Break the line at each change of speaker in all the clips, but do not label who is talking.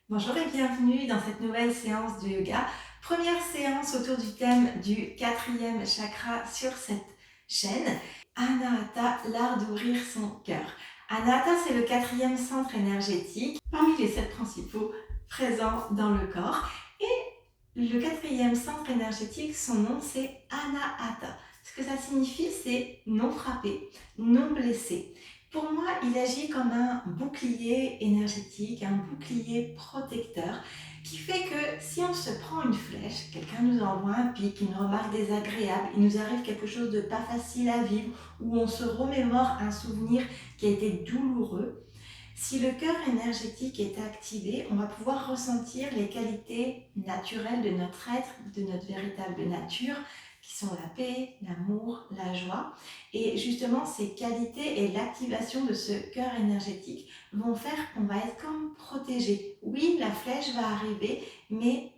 Bonjour et bienvenue dans cette nouvelle séance de yoga. Première séance autour du thème du quatrième chakra sur cette chaîne. Anahata, l'art d'ouvrir son cœur. Anahata, c'est le quatrième centre énergétique parmi les sept principaux présents dans le corps. Et le quatrième centre énergétique, son nom, c'est Anahata. Ce que ça signifie, c'est non frappé, non blessé. Pour moi, il agit comme un bouclier énergétique, un bouclier protecteur, qui fait que si on se prend une flèche, quelqu'un nous envoie un pic, une remarque désagréable, il nous arrive quelque chose de pas facile à vivre, ou on se remémore un souvenir qui a été douloureux, si le cœur énergétique est activé, on va pouvoir ressentir les qualités naturelles de notre être, de notre véritable nature, qui sont la paix, l'amour, la joie. Et justement, ces qualités et l'activation de ce cœur énergétique vont faire qu'on va être comme protégé. Oui, la flèche va arriver, mais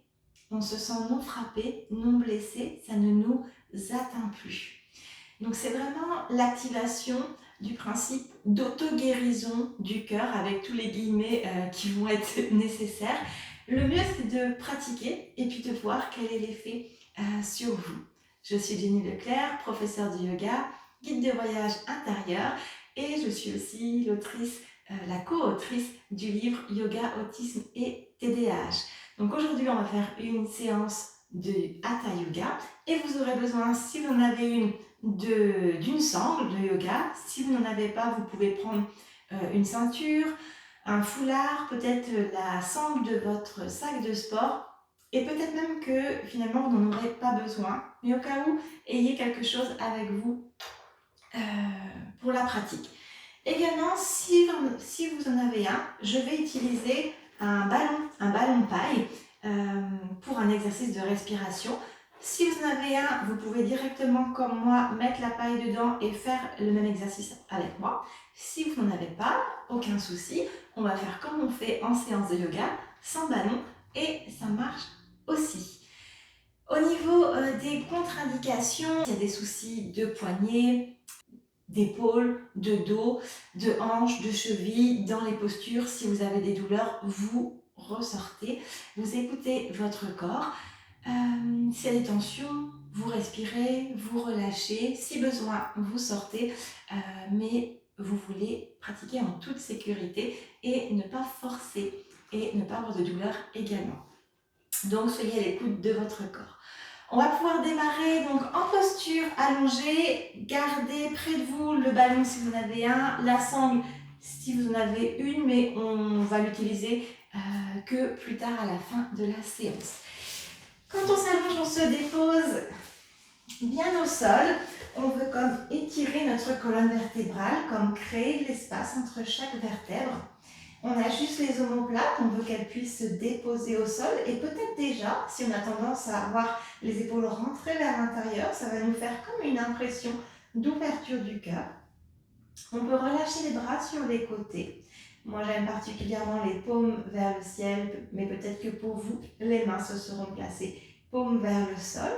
on se sent non frappé, non blessé, ça ne nous atteint plus. Donc c'est vraiment l'activation du principe d'auto-guérison du cœur avec tous les guillemets qui vont être nécessaires. Le mieux c'est de pratiquer et puis de voir quel est l'effet sur vous. Je suis Jenny Leclerc, professeure de yoga, guide de voyage intérieur et je suis aussi l'autrice, la co-autrice du livre Yoga, Autisme et TDAH. Donc aujourd'hui on va faire une séance de Hatha Yoga et vous aurez besoin, si vous en avez une, d'une sangle de yoga. Si vous n'en avez pas, vous pouvez prendre une ceinture, un foulard, peut-être la sangle de votre sac de sport. Et peut-être même que finalement vous n'en aurez pas besoin. Mais au cas où, ayez quelque chose avec vous pour la pratique. Également, si vous en avez un, je vais utiliser un ballon paille pour un exercice de respiration. Si vous en avez un, vous pouvez directement, comme moi, mettre la paille dedans et faire le même exercice avec moi. Si vous n'en avez pas, aucun souci, on va faire comme on fait en séance de yoga, sans ballon, et ça marche aussi. Au niveau des contre-indications, il y a des soucis de poignet, d'épaules, de dos, de hanches, de chevilles, dans les postures. Si vous avez des douleurs, vous ressortez, vous écoutez votre corps. S'il y a des tensions, vous respirez, vous relâchez. Si besoin, vous sortez, mais vous voulez pratiquer en toute sécurité et ne pas forcer et ne pas avoir de douleur également. Donc, soyez à l'écoute de votre corps. On va pouvoir démarrer donc en posture allongée, gardez près de vous le ballon si vous en avez un, la sangle si vous en avez une, mais on va l'utiliser que plus tard à la fin de la séance. Quand on s'allonge, on se dépose bien au sol. On veut comme étirer notre colonne vertébrale, comme créer de l'espace entre chaque vertèbre. On ajuste les omoplates, on veut qu'elles puissent se déposer au sol et peut-être déjà, si on a tendance à avoir les épaules rentrées vers l'intérieur, ça va nous faire comme une impression d'ouverture du cœur. On peut relâcher les bras sur les côtés. Moi, j'aime particulièrement les paumes vers le ciel, mais peut-être que pour vous, les mains se seront placées paumes vers le sol,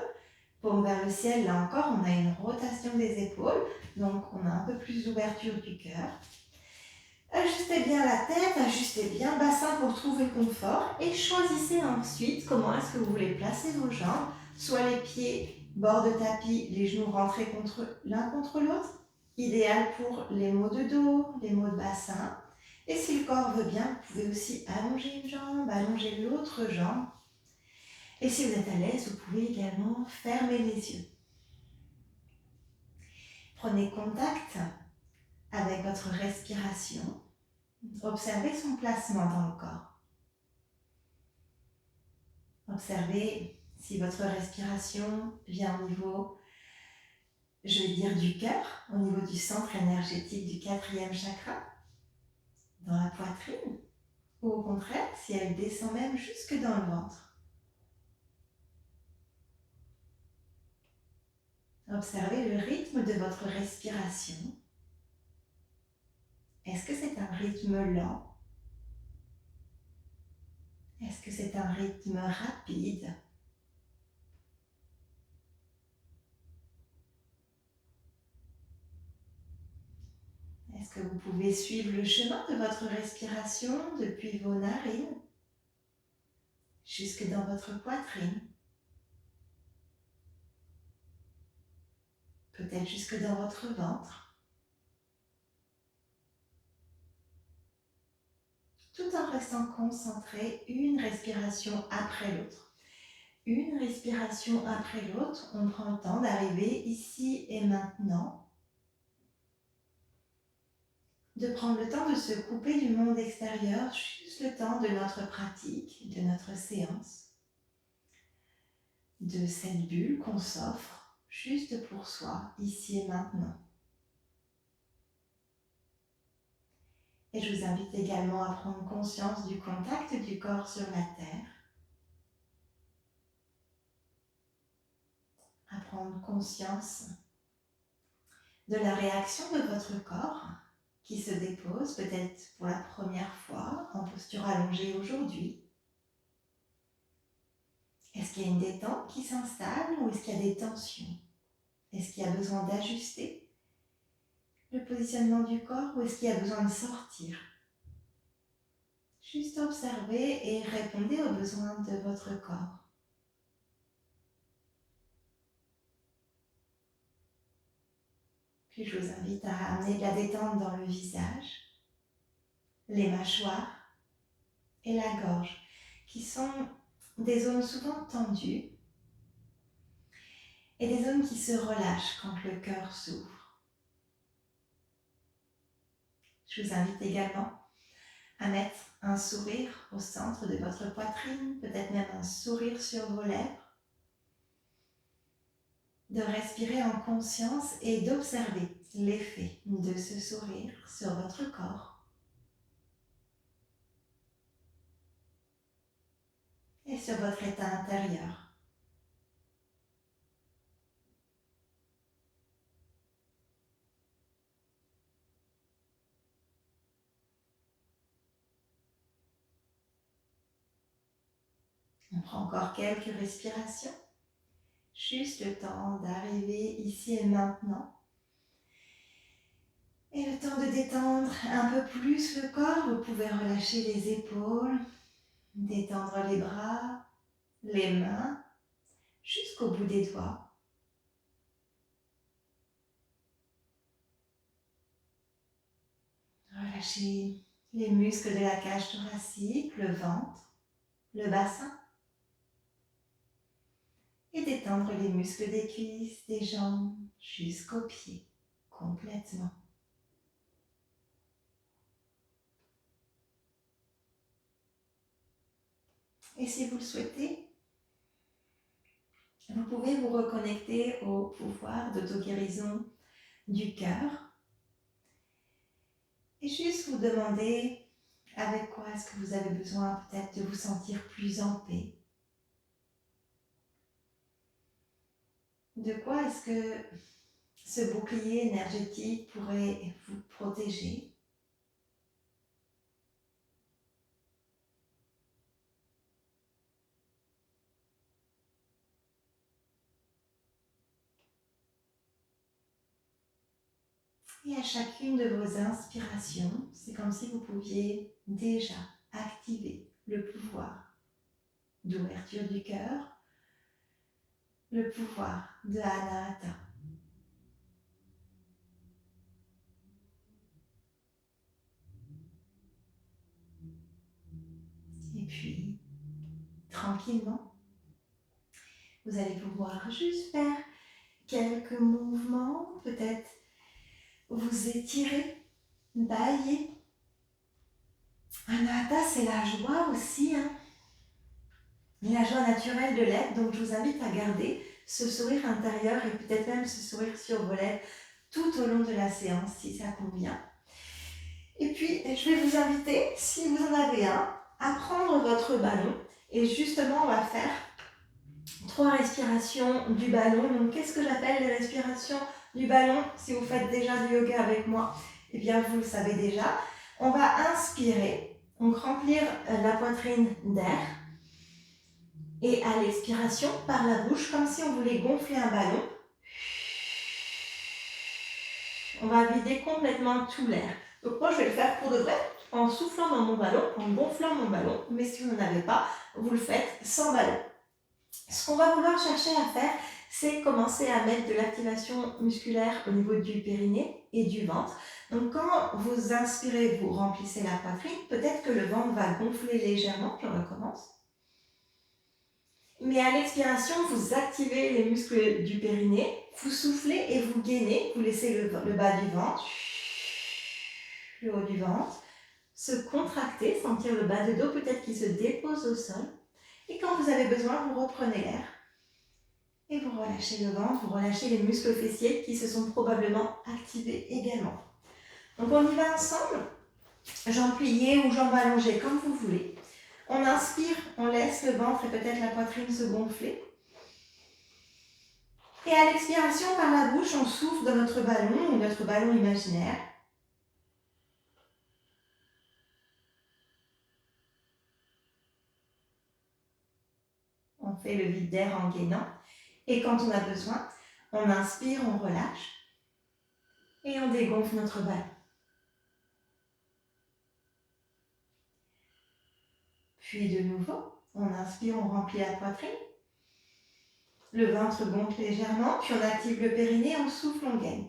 paumes vers le ciel. Là encore, on a une rotation des épaules, donc on a un peu plus d'ouverture du cœur. Ajustez bien la tête, ajustez bien le bassin pour trouver le confort et choisissez ensuite comment est-ce que vous voulez placer vos jambes, soit les pieds bord de tapis, les genoux rentrés l'un contre l'autre, idéal pour les maux de dos, les maux de bassin. Et si le corps veut bien, vous pouvez aussi allonger une jambe, allonger l'autre jambe. Et si vous êtes à l'aise, vous pouvez également fermer les yeux. Prenez contact avec votre respiration. Observez son placement dans le corps. Observez si votre respiration vient au niveau, je vais dire, du cœur, au niveau du centre énergétique du quatrième chakra, dans la poitrine, ou au contraire, si elle descend même jusque dans le ventre. Observez le rythme de votre respiration. Est-ce que c'est un rythme lent? Est-ce que c'est un rythme rapide? Est-ce que vous pouvez suivre le chemin de votre respiration depuis vos narines jusque dans votre poitrine, peut-être jusque dans votre ventre, tout en restant concentré une respiration après l'autre. Une respiration après l'autre, on prend le temps d'arriver ici et maintenant, de prendre le temps de se couper du monde extérieur, juste le temps de notre pratique, de notre séance, de cette bulle qu'on s'offre juste pour soi, ici et maintenant. Et je vous invite également à prendre conscience du contact du corps sur la terre, à prendre conscience de la réaction de votre corps qui se dépose peut-être pour la première fois en posture allongée aujourd'hui. Est-ce qu'il y a une détente qui s'installe ou est-ce qu'il y a des tensions? Est-ce qu'il y a besoin d'ajuster le positionnement du corps ou est-ce qu'il y a besoin de sortir? Juste observez et répondez aux besoins de votre corps. Puis je vous invite à amener de la détente dans le visage, les mâchoires et la gorge, qui sont des zones souvent tendues et des zones qui se relâchent quand le cœur s'ouvre. Je vous invite également à mettre un sourire au centre de votre poitrine, peut-être même un sourire sur vos lèvres, de respirer en conscience et d'observer l'effet de ce sourire sur votre corps et sur votre état intérieur. On prend encore quelques respirations, juste le temps d'arriver ici et maintenant. Et le temps de détendre un peu plus le corps, vous pouvez relâcher les épaules, détendre les bras, les mains, jusqu'au bout des doigts. Relâchez les muscles de la cage thoracique, le ventre, le bassin. Et détendre les muscles des cuisses, des jambes, jusqu'aux pieds, complètement. Et si vous le souhaitez, vous pouvez vous reconnecter au pouvoir d'auto-guérison du cœur et juste vous demander avec quoi est-ce que vous avez besoin peut-être de vous sentir plus en paix. De quoi est-ce que ce bouclier énergétique pourrait vous protéger? Et à chacune de vos inspirations, c'est comme si vous pouviez déjà activer le pouvoir d'ouverture du cœur, le pouvoir de Anahata. Et puis, tranquillement, vous allez pouvoir juste faire quelques mouvements, peut-être vous étirer, bailler. Anahata, c'est la joie aussi, la joie naturelle de l'être, donc je vous invite à garder ce sourire intérieur et peut-être même ce sourire sur vos lèvres tout au long de la séance, si ça convient. Et puis, je vais vous inviter, si vous en avez un, à prendre votre ballon et justement, on va faire 3 respirations du ballon. Donc, qu'est-ce que j'appelle les respirations du ballon? Si vous faites déjà du yoga avec moi, eh bien, vous le savez déjà. On va inspirer, donc remplir la poitrine d'air. Et à l'expiration, par la bouche, comme si on voulait gonfler un ballon, on va vider complètement tout l'air. Donc moi, je vais le faire pour de vrai, en soufflant dans mon ballon, en gonflant mon ballon. Mais si vous n'en avez pas, vous le faites sans ballon. Ce qu'on va vouloir chercher à faire, c'est commencer à mettre de l'activation musculaire au niveau du périnée et du ventre. Donc quand vous inspirez, vous remplissez la poitrine, peut-être que le ventre va gonfler légèrement, je recommence. Mais à l'expiration, vous activez les muscles du périnée, vous soufflez et vous gainez, vous laissez le bas du ventre, le haut du ventre, se contracter, sentir le bas de dos peut-être qui se dépose au sol. Et quand vous avez besoin, vous reprenez l'air. Et vous relâchez le ventre, vous relâchez les muscles fessiers qui se sont probablement activés également. Donc on y va ensemble, jambes pliées ou jambes allongées comme vous voulez. On inspire, on laisse le ventre et peut-être la poitrine se gonfler. Et à l'expiration, par la bouche, on souffle dans notre ballon ou notre ballon imaginaire. On fait le vide d'air en gainant. Et quand on a besoin, on inspire, on relâche. Et on dégonfle notre ballon. Puis de nouveau, on inspire, on remplit la poitrine. Le ventre gonfle légèrement, puis on active le périnée, on souffle, on gaine.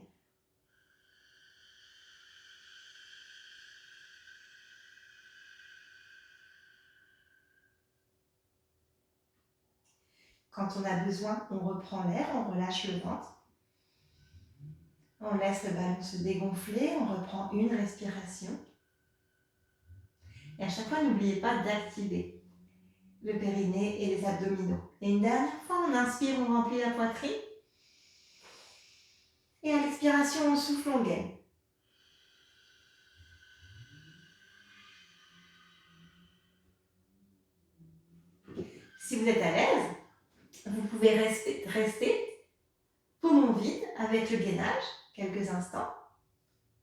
Quand on a besoin, on reprend l'air, on relâche le ventre. On laisse le ballon se dégonfler, on reprend une respiration. Et à chaque fois, n'oubliez pas d'activer le périnée et les abdominaux. Et une dernière fois, on inspire, on remplit la poitrine. Et à l'expiration, on souffle, on gaine. Si vous êtes à l'aise, vous pouvez rester poumon vide avec le gainage quelques instants.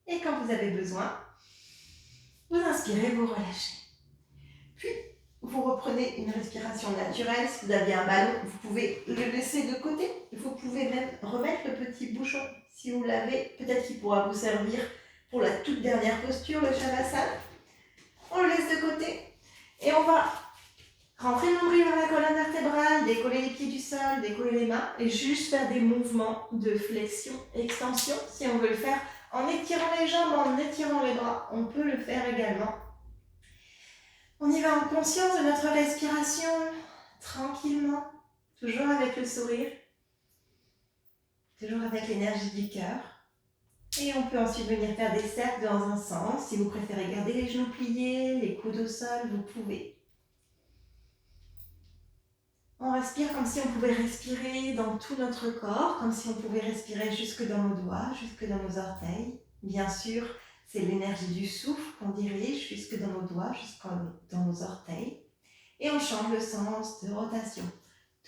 Et quand vous avez besoin, vous inspirez, vous relâchez. Puis, vous reprenez une respiration naturelle. Si vous avez un ballon, vous pouvez le laisser de côté. Vous pouvez même remettre le petit bouchon. Si vous l'avez, peut-être qu'il pourra vous servir pour la toute dernière posture, le Shavasana. On le laisse de côté. Et on va rentrer le nombril vers la colonne vertébrale, décoller les pieds du sol, décoller les mains et juste faire des mouvements de flexion, extension. Si on veut le faire en étirant les jambes, en étirant les bras, on peut le faire également. On y va en conscience de notre respiration, tranquillement, toujours avec le sourire, toujours avec l'énergie du cœur. Et on peut ensuite venir faire des cercles dans un sens. Si vous préférez garder les genoux pliés, les coudes au sol, vous pouvez. On respire comme si on pouvait respirer dans tout notre corps, comme si on pouvait respirer jusque dans nos doigts, jusque dans nos orteils. Bien sûr, c'est l'énergie du souffle qu'on dirige jusque dans nos doigts, jusque dans nos orteils. Et on change le sens de rotation.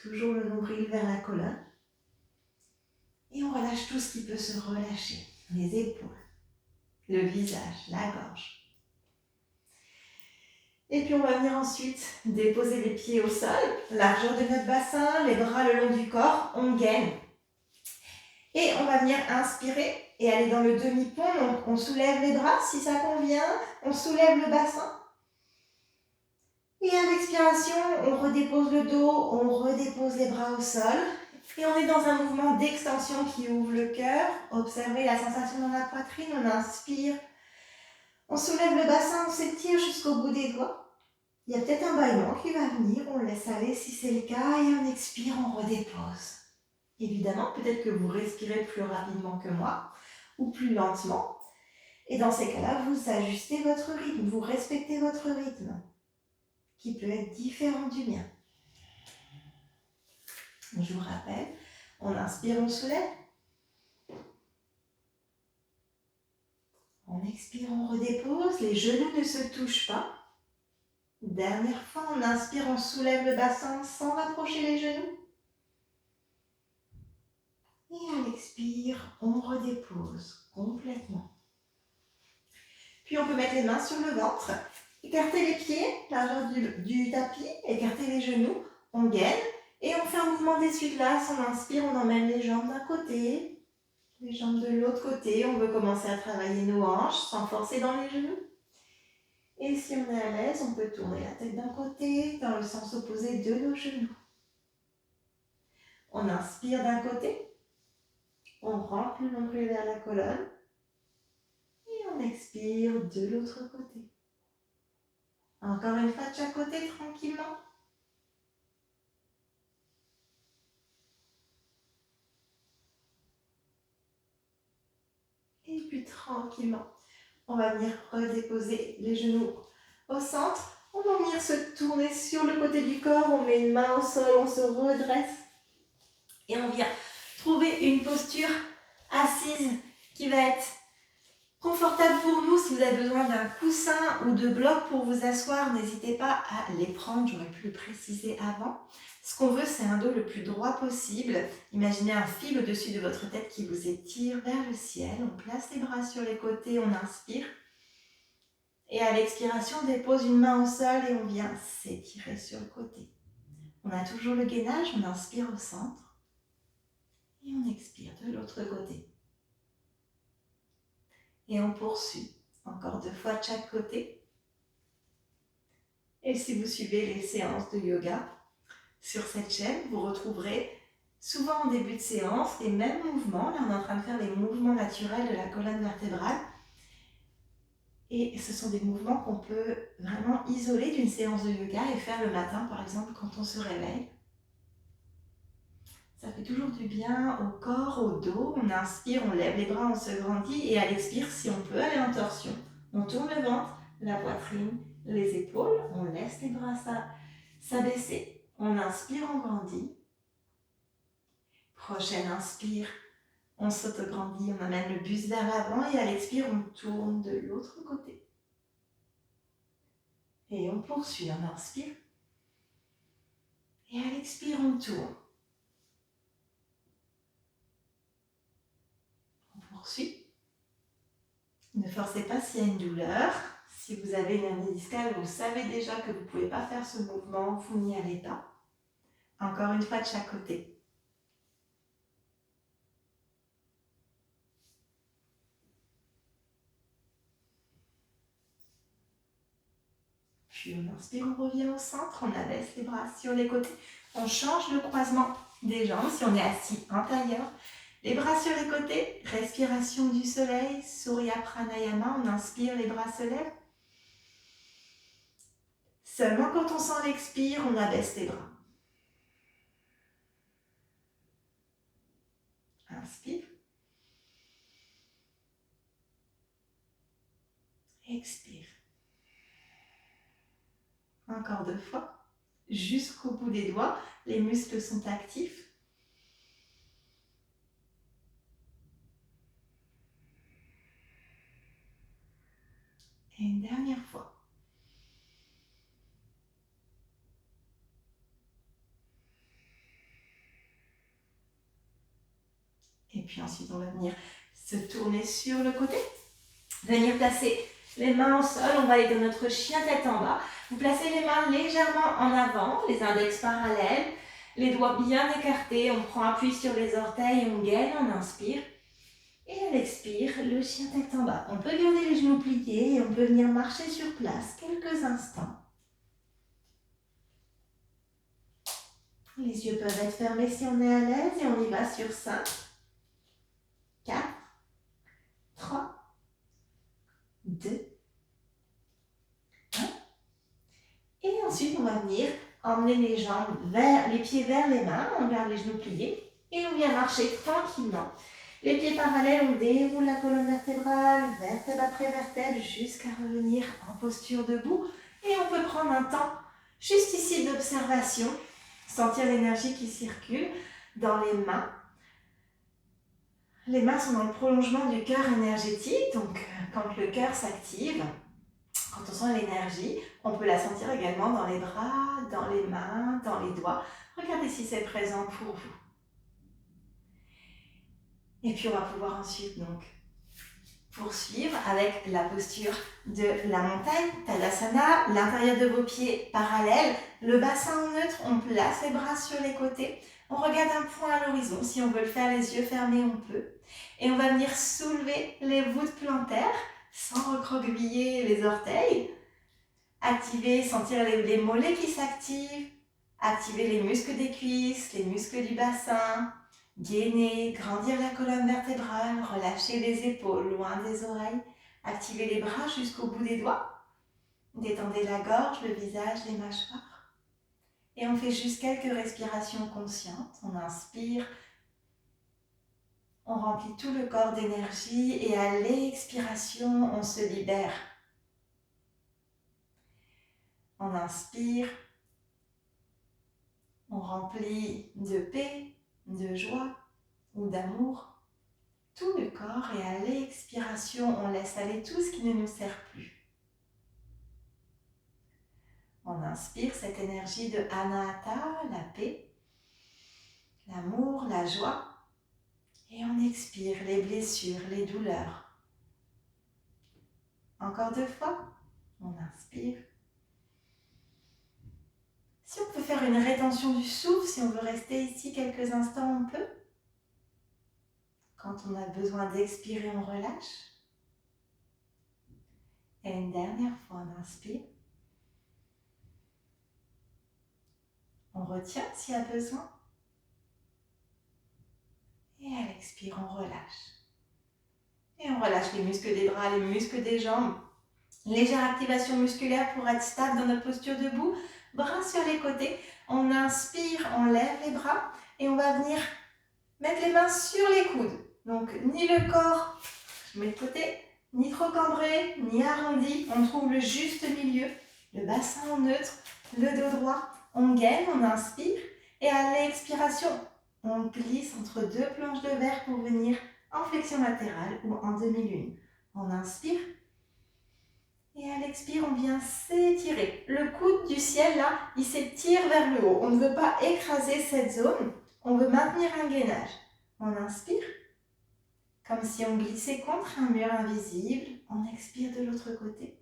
Toujours le nombril vers la colonne. Et on relâche tout ce qui peut se relâcher. Les épaules, le visage, la gorge. Et puis on va venir ensuite déposer les pieds au sol, largeur de notre bassin, les bras le long du corps, on gaine. Et on va venir inspirer et aller dans le demi-pont, donc on soulève les bras si ça convient, on soulève le bassin. Et à l'expiration, on redépose le dos, on redépose les bras au sol. Et on est dans un mouvement d'extension qui ouvre le cœur. Observez la sensation dans la poitrine, on inspire. On soulève le bassin, on s'étire jusqu'au bout des doigts. Il y a peut-être un bâillement qui va venir, on le laisse aller si c'est le cas et on expire, on redépose. Évidemment, peut-être que vous respirez plus rapidement que moi ou plus lentement. Et dans ces cas-là, vous ajustez votre rythme, vous respectez votre rythme qui peut être différent du mien. Je vous rappelle, on inspire, on soulève. On expire, on redépose, les genoux ne se touchent pas. Dernière fois, on inspire, on soulève le bassin sans rapprocher les genoux. Et à l'expire, on redépose complètement. Puis on peut mettre les mains sur le ventre, écarter les pieds, largeur du tapis, écarter les genoux, on gaine. Et on fait un mouvement d'essuie-glace, on inspire, on emmène les jambes d'un côté, les jambes de l'autre côté. On veut commencer à travailler nos hanches sans forcer dans les genoux. Et si on est à l'aise, on peut tourner la tête d'un côté, dans le sens opposé de nos genoux. On inspire d'un côté, on rentre le nombril vers la colonne et on expire de l'autre côté. Encore une fois de chaque côté, tranquillement. Et puis tranquillement, on va venir redéposer les genoux au centre. On va venir se tourner sur le côté du corps, on met une main au sol, on se redresse. Et on vient trouver une posture assise qui va être confortable pour nous. Si vous avez besoin d'un coussin ou de bloc pour vous asseoir, n'hésitez pas à les prendre, j'aurais pu le préciser avant. Ce qu'on veut, c'est un dos le plus droit possible. Imaginez un fil au-dessus de votre tête qui vous étire vers le ciel. On place les bras sur les côtés, on inspire. Et à l'expiration, on dépose une main au sol et on vient s'étirer sur le côté. On a toujours le gainage, on inspire au centre. Et on expire de l'autre côté. Et on poursuit. Encore 2 fois de chaque côté. Et si vous suivez les séances de yoga sur cette chaîne, vous retrouverez souvent en début de séance les mêmes mouvements. Là, on est en train de faire les mouvements naturels de la colonne vertébrale. Et ce sont des mouvements qu'on peut vraiment isoler d'une séance de yoga et faire le matin, par exemple, quand on se réveille. Ça fait toujours du bien au corps, au dos. On inspire, on lève les bras, on se grandit. Et à l'expire, si on peut aller en torsion, on tourne le ventre, la poitrine, les épaules. On laisse les bras s'abaisser. On inspire, on grandit. Prochaine inspire, on s'autograndit, on amène le buste vers l'avant. Et à l'expire, on tourne de l'autre côté. Et on poursuit, on inspire. Et à l'expire, on tourne. Poursuit. Ne forcez pas s'il y a une douleur. Si vous avez une hernie discale, vous savez déjà que vous ne pouvez pas faire ce mouvement, vous n'y allez pas. Encore une fois de chaque côté. Puis on inspire, on revient au centre, on abaisse les bras sur les côtés. On change le croisement des jambes si on est assis en tailleur. Les bras sur les côtés, respiration du soleil, Surya Pranayama, on inspire, les bras se lèvent. Seulement quand on sent l'expire, on abaisse les bras. Inspire. Expire. Encore 2 fois. Jusqu'au bout des doigts, les muscles sont actifs. Et une dernière fois. Et puis ensuite, on va venir se tourner sur le côté. Venir placer les mains au sol. On va aller dans notre chien tête en bas. Vous placez les mains légèrement en avant, les index parallèles, les doigts bien écartés. On prend appui sur les orteils, on gaine, on inspire. Et à l'expire, le chien tête en bas. On peut garder les genoux pliés et on peut venir marcher sur place quelques instants. Les yeux peuvent être fermés si on est à l'aise et on y va sur 5, 4, 3, 2, 1. Et ensuite, on va venir emmener les jambes les pieds vers les mains. On garde les genoux pliés et on vient marcher tranquillement. Les pieds parallèles, on déroule la colonne vertébrale, vertèbre après vertèbre, jusqu'à revenir en posture debout. Et on peut prendre un temps juste ici d'observation, sentir l'énergie qui circule dans les mains. Les mains sont dans le prolongement du cœur énergétique, donc quand le cœur s'active, quand on sent l'énergie, on peut la sentir également dans les bras, dans les mains, dans les doigts. Regardez si c'est présent pour vous. Et puis on va pouvoir ensuite donc poursuivre avec la posture de la montagne, Tadasana, l'intérieur de vos pieds parallèles, le bassin en neutre, on place les bras sur les côtés, on regarde un point à l'horizon, si on veut le faire les yeux fermés, on peut. Et on va venir soulever les voûtes plantaires sans recroqueviller les orteils. Activer, sentir les mollets qui s'activent. Activer les muscles des cuisses, les muscles du bassin. Gainer, grandir la colonne vertébrale, relâcher les épaules loin des oreilles. Activer les bras jusqu'au bout des doigts. Détendez la gorge, le visage, les mâchoires. Et on fait juste quelques respirations conscientes. On inspire. On remplit tout le corps d'énergie et à l'expiration, on se libère. On inspire. On remplit de paix, de joie ou d'amour tout le corps et à l'expiration, on laisse aller tout ce qui ne nous sert plus. On inspire cette énergie de Anahata, la paix, l'amour, la joie. Et on expire les blessures, les douleurs. Encore 2 fois, on inspire. Si on peut faire une rétention du souffle, si on veut rester ici quelques instants, on peut. Quand on a besoin d'expirer, on relâche. Et une dernière fois, on inspire. On retient s'il y a besoin. Et à l'expire, on relâche. Et on relâche les muscles des bras, les muscles des jambes. Légère activation musculaire pour être stable dans notre posture debout. Bras sur les côtés. On inspire, on lève les bras. Et on va venir mettre les mains sur les coudes. Donc, ni le corps, je mets de côté, ni trop cambré, ni arrondi. On trouve le juste milieu. Le bassin en neutre, le dos droit. On gaine, on inspire. Et à l'expiration, on glisse entre 2 planches de verre pour venir en flexion latérale ou en demi-lune. On inspire. Et à l'expire, on vient s'étirer. Le coude du ciel, là, il s'étire vers le haut. On ne veut pas écraser cette zone. On veut maintenir un gainage. On inspire. Comme si on glissait contre un mur invisible. On expire de l'autre côté.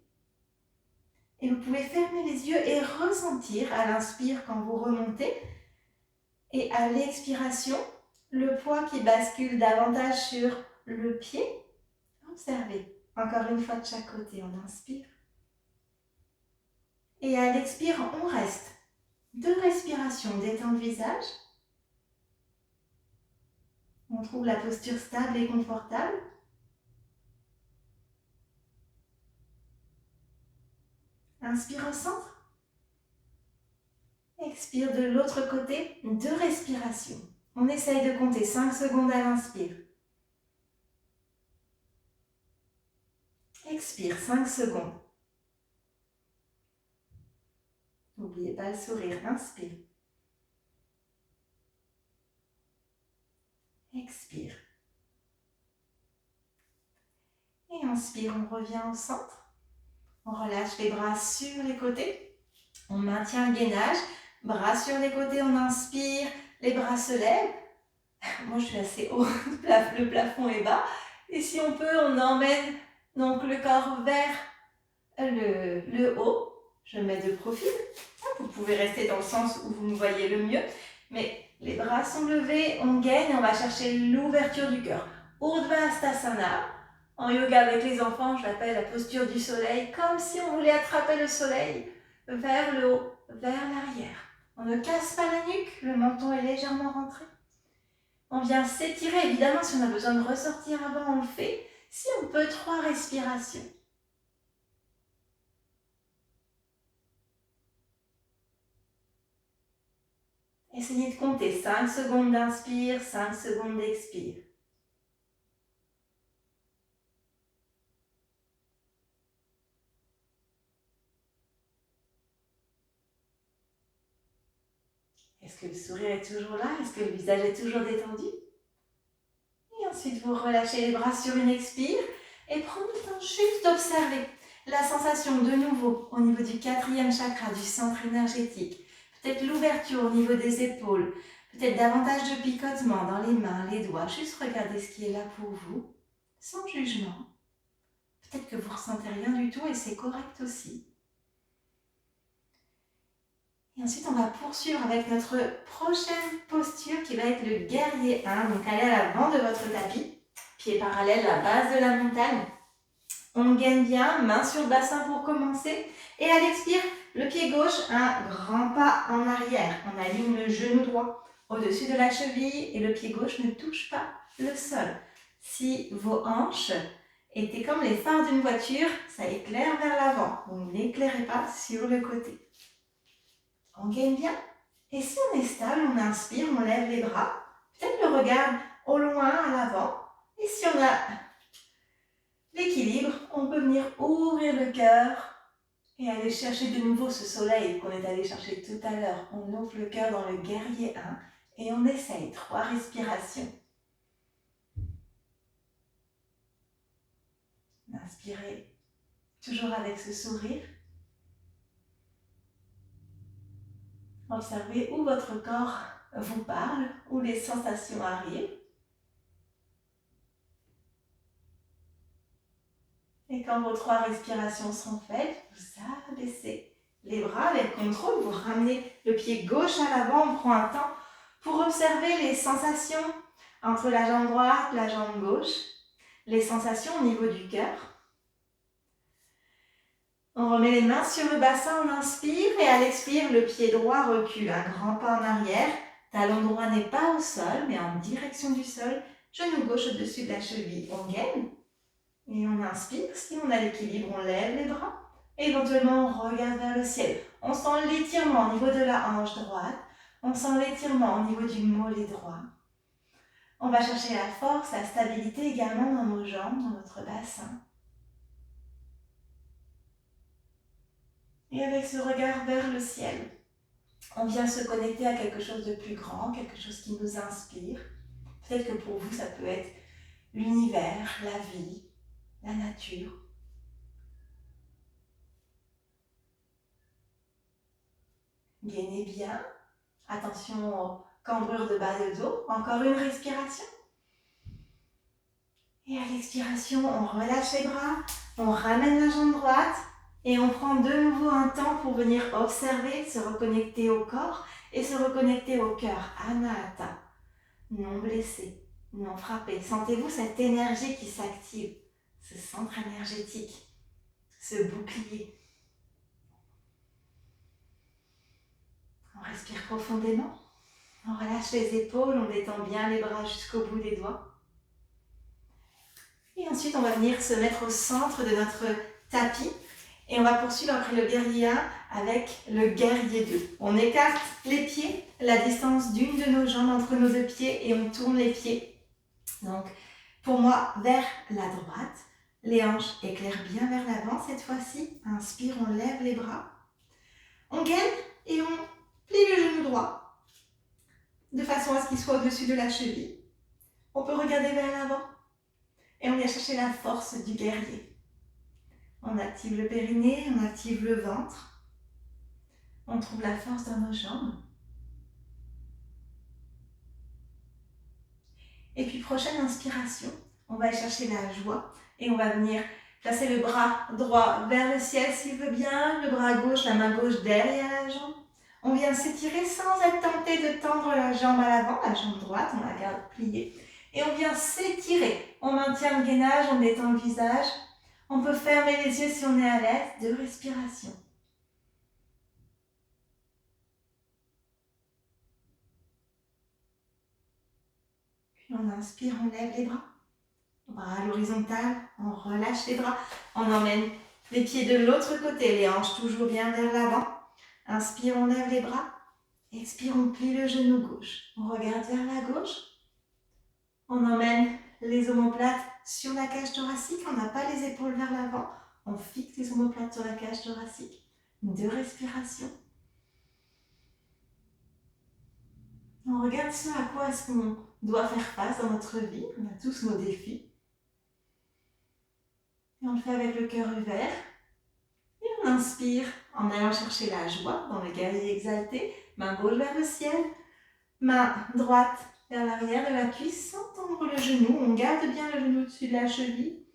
Et vous pouvez fermer les yeux et ressentir à l'inspire quand vous remontez. Et à l'expiration, le poids qui bascule davantage sur le pied. Observez. Encore une fois de chaque côté, on inspire. Et à l'expire, on reste. 2 respirations, détend le visage. On trouve la posture stable et confortable. Inspire au centre. Expire de l'autre côté, 2 respirations. On essaye de compter 5 secondes à l'inspire. Expire 5 secondes. N'oubliez pas le sourire, inspire. Expire. Et inspire, on revient au centre. On relâche les bras sur les côtés. On maintient le gainage. Bras sur les côtés, on inspire. Les bras se lèvent. Moi, je suis assez haut. Le plafond est bas. Et si on peut, on emmène donc le corps vers le haut. Je mets de profil. Vous pouvez rester dans le sens où vous me voyez le mieux. Mais les bras sont levés, on gaine et on va chercher l'ouverture du cœur. Urdhva en yoga avec les enfants, je l'appelle la posture du soleil, comme si on voulait attraper le soleil vers le haut, vers l'arrière. On ne casse pas la nuque, le menton est légèrement rentré. On vient s'étirer, évidemment, si on a besoin de ressortir avant, on le fait. Si on peut, 3 respirations. Essayez de compter 5 secondes d'inspire, 5 secondes d'expire. Est-ce que le sourire est toujours là? Est-ce que le visage est toujours détendu? Et ensuite, vous relâchez les bras sur une expire et prenez le temps juste d'observer la sensation de nouveau au niveau du 4e chakra, du centre énergétique. Peut-être l'ouverture au niveau des épaules, peut-être davantage de picotement dans les mains, les doigts. Juste regardez ce qui est là pour vous, sans jugement. Peut-être que vous ne ressentez rien du tout et c'est correct aussi. Et ensuite, on va poursuivre avec notre prochaine posture qui va être le guerrier 1. Donc, allez à l'avant de votre tapis, pied parallèle à la base de la montagne. On gaine bien, main sur le bassin pour commencer. Et à l'expire, le pied gauche, un grand pas en arrière. On aligne le genou droit au-dessus de la cheville et le pied gauche ne touche pas le sol. Si vos hanches étaient comme les phares d'une voiture, ça éclaire vers l'avant. Vous ne l'éclairez pas sur le côté. On gaine bien. Et si on est stable, on inspire, on lève les bras. Peut-être le regard au loin, à l'avant. Et si on a l'équilibre, on peut venir ouvrir le cœur et aller chercher de nouveau ce soleil qu'on est allé chercher tout à l'heure. On ouvre le cœur dans le guerrier 1 et on essaye 3 respirations. Inspirez, toujours avec ce sourire. Observez où votre corps vous parle, où les sensations arrivent. Et quand vos 3 respirations sont faites, vous abaissez les bras avec contrôle, vous ramenez le pied gauche à l'avant, on prend un temps pour observer les sensations entre la jambe droite et la jambe gauche, les sensations au niveau du cœur. On remet les mains sur le bassin, on inspire et à l'expire, le pied droit recule, un grand pas en arrière. Talon droit n'est pas au sol, mais en direction du sol. Genou gauche au-dessus de la cheville, on gaine. Et on inspire, si on a l'équilibre, on lève les bras. Et éventuellement, on regarde vers le ciel. On sent l'étirement au niveau de la hanche droite. On sent l'étirement au niveau du mollet droit. On va chercher la force, la stabilité également dans nos jambes, dans notre bassin. Et avec ce regard vers le ciel, on vient se connecter à quelque chose de plus grand, quelque chose qui nous inspire. Peut-être que pour vous, ça peut être l'univers, la vie, la nature. Gainez bien. Attention aux cambrures de bas de dos. Encore une respiration. Et à l'expiration, on relâche les bras, on ramène la jambe droite et on prend de nouveau un temps pour venir observer, se reconnecter au corps et se reconnecter au cœur. Anahata, non blessé, non frappé. Sentez-vous cette énergie qui s'active, ce centre énergétique, ce bouclier. On respire profondément, on relâche les épaules, on détend bien les bras jusqu'au bout des doigts. Et ensuite, on va venir se mettre au centre de notre tapis et on va poursuivre après le guerrier 1 avec le guerrier 2. On écarte les pieds, la distance d'une de nos jambes entre nos deux pieds et on tourne les pieds. Donc, pour moi, vers la droite. Les hanches éclairent bien vers l'avant cette fois-ci. Inspire, on lève les bras. On gaine et on plie le genou droit de façon à ce qu'il soit au-dessus de la cheville. On peut regarder vers l'avant. Et on vient chercher la force du guerrier. On active le périnée, on active le ventre. On trouve la force dans nos jambes. Et puis prochaine inspiration, on va aller chercher la joie et on va venir placer le bras droit vers le ciel s'il veut bien, le bras gauche, la main gauche derrière la jambe. On vient s'étirer sans être tenté de tendre la jambe à l'avant, la jambe droite, on la garde pliée. Et on vient s'étirer. On maintient le gainage, on détend le visage. On peut fermer les yeux si on est à l'aise. 2 respirations. Puis on inspire, on lève les bras. Bras à l'horizontale, on relâche les bras. On emmène les pieds de l'autre côté, les hanches toujours bien vers l'avant. Inspire, on lève les bras. Expire, on plie le genou gauche. On regarde vers la gauche. On emmène les omoplates sur la cage thoracique. On n'a pas les épaules vers l'avant. On fixe les omoplates sur la cage thoracique. 2 respirations. On regarde ce à quoi est-ce qu'on doit faire face dans notre vie. On a tous nos défis. Et on le fait avec le cœur ouvert. Et on inspire en allant chercher la joie dans le guerrier exalté. Main gauche vers le ciel. Main droite vers l'arrière de la cuisse sans tendre le genou. On garde bien le genou au-dessus de la cheville.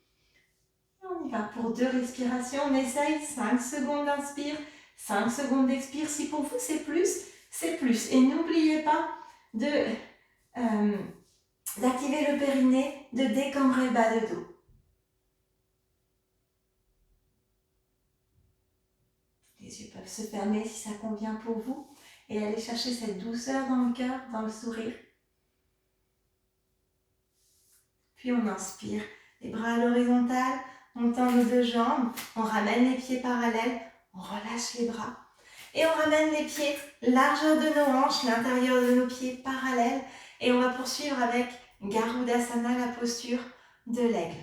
Et on y va pour 2 respirations. On essaye 5 secondes d'inspire, 5 secondes d'expire. Si pour vous c'est plus, c'est plus. Et n'oubliez pas d'activer le périnée, de décambrer le bas de dos. Les yeux peuvent se fermer si ça convient pour vous. Et aller chercher cette douceur dans le cœur, dans le sourire. Puis on inspire, les bras à l'horizontale, on tend nos deux jambes, on ramène les pieds parallèles, on relâche les bras. Et on ramène les pieds, largeur de nos hanches, l'intérieur de nos pieds parallèles. Et on va poursuivre avec Garudasana, la posture de l'aigle.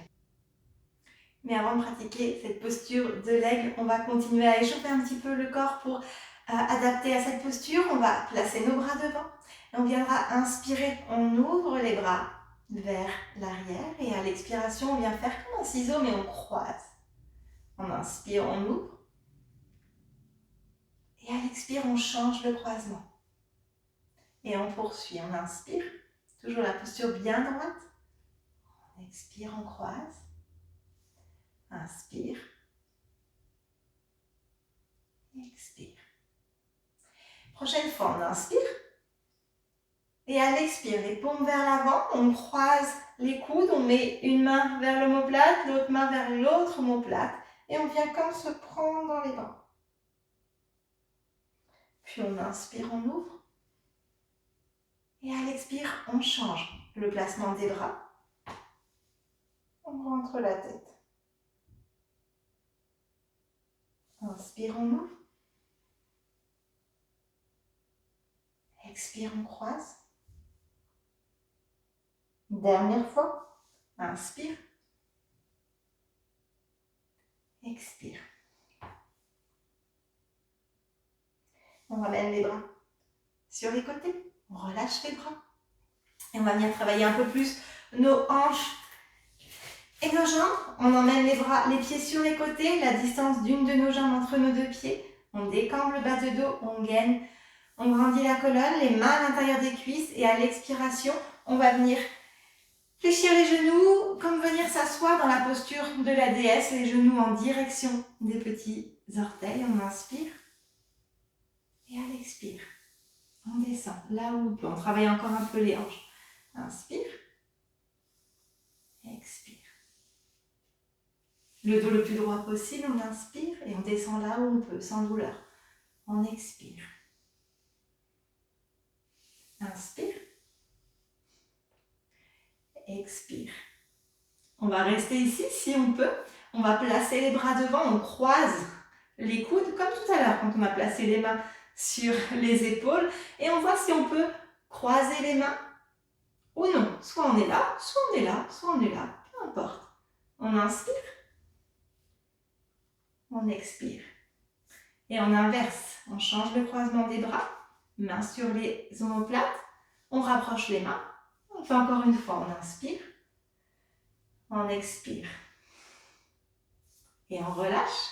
Mais avant de pratiquer cette posture de l'aigle, on va continuer à échauffer un petit peu le corps pour adapter à cette posture. On va placer nos bras devant. Et on viendra inspirer, on ouvre les bras vers l'arrière. Et à l'expiration, on vient faire comme un ciseau, mais on croise. On inspire, on ouvre. Et à l'expire, on change le croisement. Et on poursuit, on inspire. Toujours la posture bien droite. On expire, on croise. Inspire. Expire. Prochaine fois, on inspire. Et à l'expire, les paumes vers l'avant, on croise les coudes, on met une main vers l'omoplate, l'autre main vers l'autre omoplate. Et on vient comme se prendre dans les bras. Puis on inspire, on ouvre. Et à l'expire, on change le placement des bras. On rentre la tête. Inspire, on ouvre. Expire, on croise. Dernière fois. Inspire. Expire. On ramène les bras sur les côtés. On relâche les bras. Et on va venir travailler un peu plus nos hanches et nos jambes. On emmène les bras, les pieds sur les côtés, la distance d'une de nos jambes entre nos deux pieds. On décambre le bas de dos, on gaine. On grandit la colonne, les mains à l'intérieur des cuisses. Et à l'expiration, on va venir fléchir les genoux, comme venir s'asseoir dans la posture de la déesse, les genoux en direction des petits orteils. On inspire. Et à l'expire, on descend là où on peut. On travaille encore un peu les hanches. Inspire. Expire. Le dos le plus droit possible, on inspire et on descend là où on peut, sans douleur. On expire. Inspire. Expire. On va rester ici si on peut. On va placer les bras devant, on croise les coudes comme tout à l'heure quand on a placé les mains sur les épaules. Et on voit si on peut croiser les mains ou non. Soit on est là, soit on est là, soit on est là. Peu importe. On inspire. On expire. Et on inverse. On change le croisement des bras. Mains sur les omoplates. On rapproche les mains. On fait encore une fois. On inspire. On expire. Et on relâche.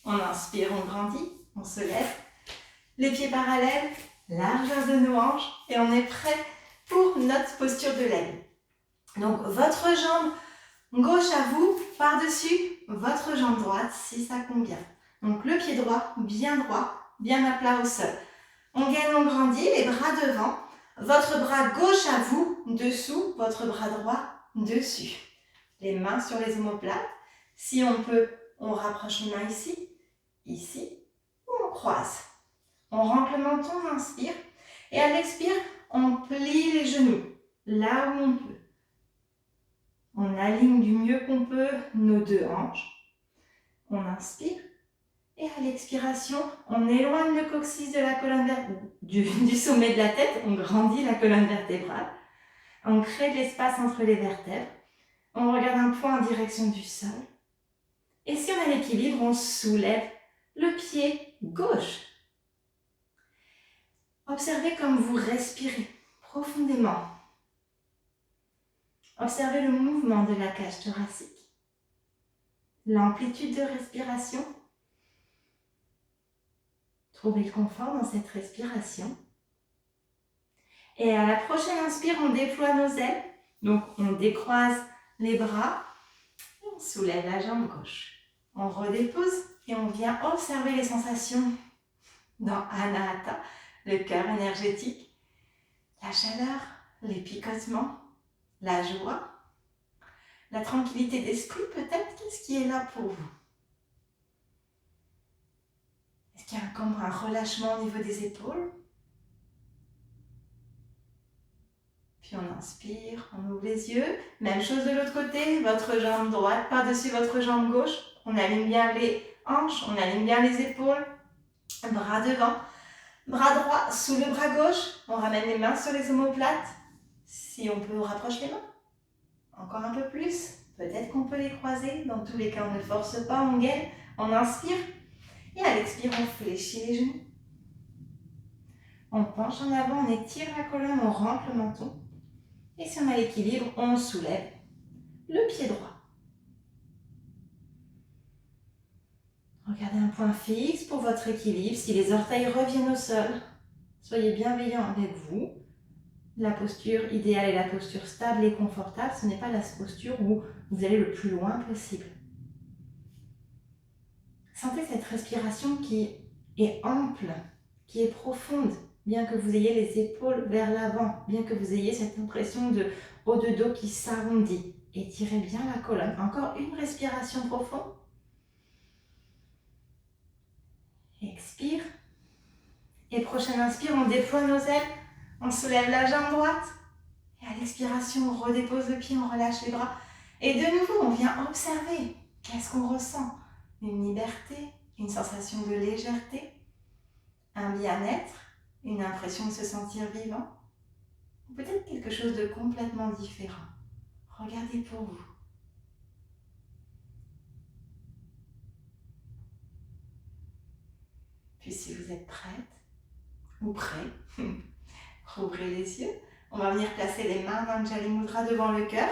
On inspire, on grandit. On se lève. Les pieds parallèles. Largeur de nos hanches. Et on est prêt pour notre posture de l'aigle. Donc votre jambe gauche à vous, par-dessus votre jambe droite, si ça convient. Donc le pied droit, bien à plat au sol. On gaine, on grandit, les bras devant. Votre bras gauche à vous, dessous, votre bras droit dessus. Les mains sur les omoplates. Si on peut, on rapproche les mains ici, ici, ou on croise. On rentre le menton, on inspire. Et à l'expire, on plie les genoux, là où on peut. On aligne du mieux qu'on peut nos deux hanches. On inspire. Et à l'expiration, on éloigne le coccyx de la colonne du sommet de la tête. On grandit la colonne vertébrale. On crée de l'espace entre les vertèbres. On regarde un point en direction du sol. Et si on a l'équilibre, on soulève le pied gauche. Observez comme vous respirez profondément. Observez le mouvement de la cage thoracique, l'amplitude de respiration. Trouvez le confort dans cette respiration. Et à la prochaine inspire, on déploie nos ailes. Donc on décroise les bras et on soulève la jambe gauche. On redépose et on vient observer les sensations dans Anahata, le cœur énergétique, la chaleur, les picotements, la joie, la tranquillité d'esprit peut-être. Qu'est-ce qui est là pour vous? Est-ce Peut-être qu'il y a comme un relâchement au niveau des épaules. Puis on inspire, on ouvre les yeux. Même chose de l'autre côté, votre jambe droite par-dessus votre jambe gauche. On aligne bien les hanches, on aligne bien les épaules. Bras devant, bras droit sous le bras gauche. On ramène les mains sur les omoplates. Si on peut, on rapproche les mains. Encore un peu plus. Peut-être qu'on peut les croiser. Dans tous les cas, on ne force pas, on gaine. On inspire. Et à l'expire, on fléchit les genoux. On penche en avant, on étire la colonne, on rentre le menton. Et si on a l'équilibre, on soulève le pied droit. Regardez un point fixe pour votre équilibre. Si les orteils reviennent au sol, soyez bienveillant avec vous. La posture idéale est la posture stable et confortable. Ce n'est pas la posture où vous allez le plus loin possible. Sentez cette respiration qui est ample, qui est profonde, bien que vous ayez les épaules vers l'avant, bien que vous ayez cette impression de haut de dos qui s'arrondit. Étirez bien la colonne. Encore une respiration profonde. Expire. Et prochaine inspire, on déploie nos ailes, on soulève la jambe droite. Et à l'expiration, on redépose le pied, on relâche les bras. Et de nouveau, on vient observer. Qu'est-ce qu'on ressent? Une liberté, une sensation de légèreté, un bien-être, une impression de se sentir vivant. Ou peut-être quelque chose de complètement différent. Regardez pour vous. Puis si vous êtes prête ou prêt, rouvrez les yeux. On va venir placer les mains dans le Jali Mudra devant le cœur.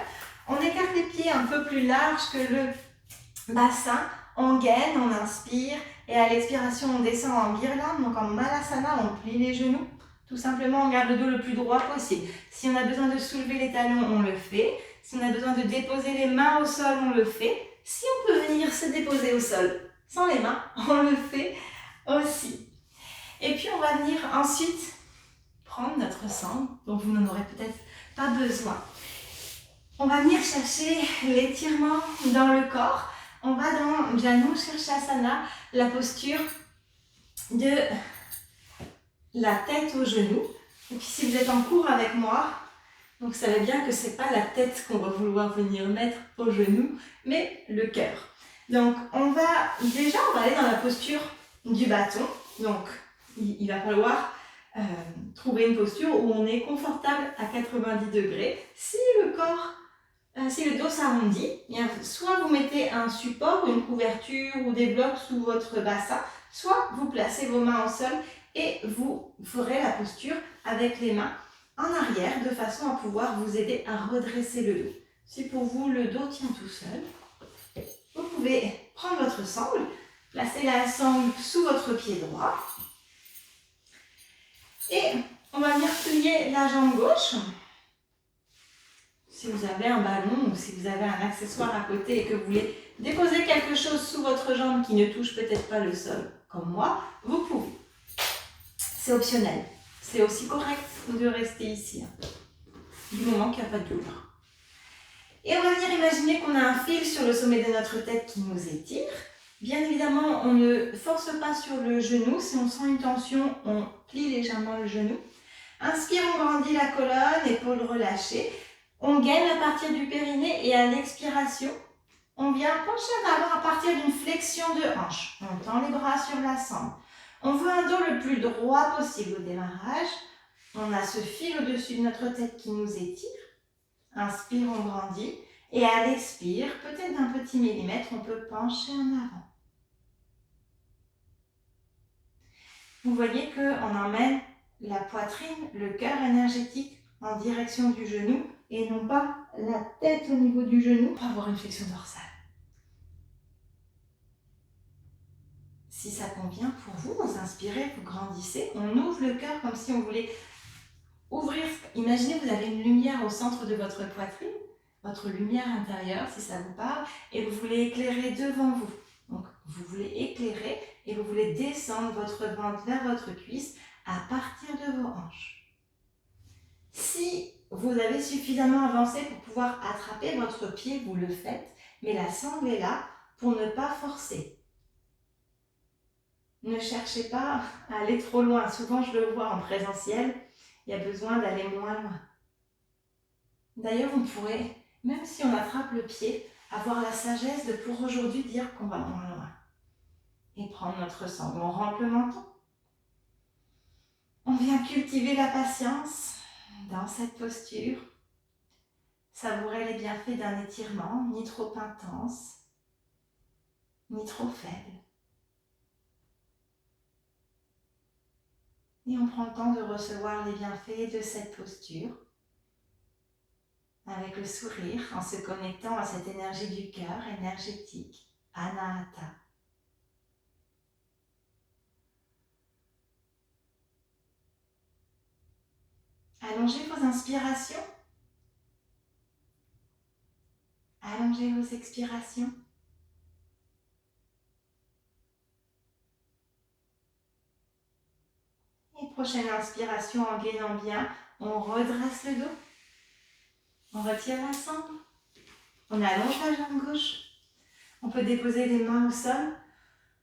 On écarte les pieds un peu plus larges que le bassin. On gaine, on inspire. Et à l'expiration, on descend en guirlande. Donc en Malasana, on plie les genoux. Tout simplement, on garde le dos le plus droit possible. Si on a besoin de soulever les talons, on le fait. Si on a besoin de déposer les mains au sol, on le fait. Si on peut venir se déposer au sol sans les mains, on le fait aussi. Et puis, on va venir ensuite prendre notre sangle, dont vous n'en aurez peut-être pas besoin. On va venir chercher l'étirement dans le corps. On va dans Janu Shirshasana, la posture de la tête aux genoux. Et puis si vous êtes en cours avec moi, donc vous savez bien que ce n'est pas la tête qu'on va vouloir venir mettre aux genoux, mais le cœur. Donc on va aller dans la posture du bâton. Donc il va falloir trouver une posture où on est confortable à 90 degrés. Si le dos s'arrondit, soit vous mettez un support, une couverture ou des blocs sous votre bassin, soit vous placez vos mains au sol et vous ferez la posture avec les mains en arrière de façon à pouvoir vous aider à redresser le dos. Si pour vous le dos tient tout seul, vous pouvez prendre votre sangle, placer la sangle sous votre pied droit et on va venir plier la jambe gauche. Si vous avez un ballon ou si vous avez un accessoire à côté et que vous voulez déposer quelque chose sous votre jambe qui ne touche peut-être pas le sol, comme moi, vous pouvez. C'est optionnel. C'est aussi correct de rester ici, du moment qu'il n'y a pas de douleur. Et on va venir imaginer qu'on a un fil sur le sommet de notre tête qui nous étire. Bien évidemment, on ne force pas sur le genou. Si on sent une tension, on plie légèrement le genou. Inspire, on grandit la colonne, épaules relâchées. On gaine à partir du périnée et à l'expiration, on vient pencher en avant à partir d'une flexion de hanche. On tend les bras sur la sangle. On veut un dos le plus droit possible au démarrage. On a ce fil au-dessus de notre tête qui nous étire. Inspire, on grandit. Et à l'expire, peut-être d'un petit millimètre, on peut pencher en avant. Vous voyez qu'on emmène la poitrine, le cœur énergétique en direction du genou et non pas la tête au niveau du genou pour avoir une flexion dorsale. Si ça convient pour vous, vous inspirez, vous grandissez, on ouvre le cœur comme si on voulait ouvrir. Imaginez que vous avez une lumière au centre de votre poitrine, votre lumière intérieure si ça vous parle, et vous voulez éclairer devant vous. Donc vous voulez éclairer et vous voulez descendre votre ventre vers votre cuisse à partir de vos hanches. Si vous avez suffisamment avancé pour pouvoir attraper votre pied, vous le faites, mais la sangle est là pour ne pas forcer. ne cherchez pas à aller trop loin. Souvent, je le vois en présentiel, il y a besoin d'aller moins loin. D'ailleurs, on pourrait, même si on attrape le pied, avoir la sagesse de pour aujourd'hui dire qu'on va moins loin. Et prendre notre sangle. On rentre le menton. On vient cultiver la patience dans cette posture. Savourer les bienfaits d'un étirement, ni trop intense, ni trop faible. Et on prend le temps de recevoir les bienfaits de cette posture avec le sourire en se connectant à cette énergie du cœur énergétique, Anahata. Allongez vos inspirations. Allongez vos expirations. Et prochaine inspiration en gainant bien, on redresse le dos. On retire la sangle. On allonge la jambe gauche. On peut déposer les mains au sol.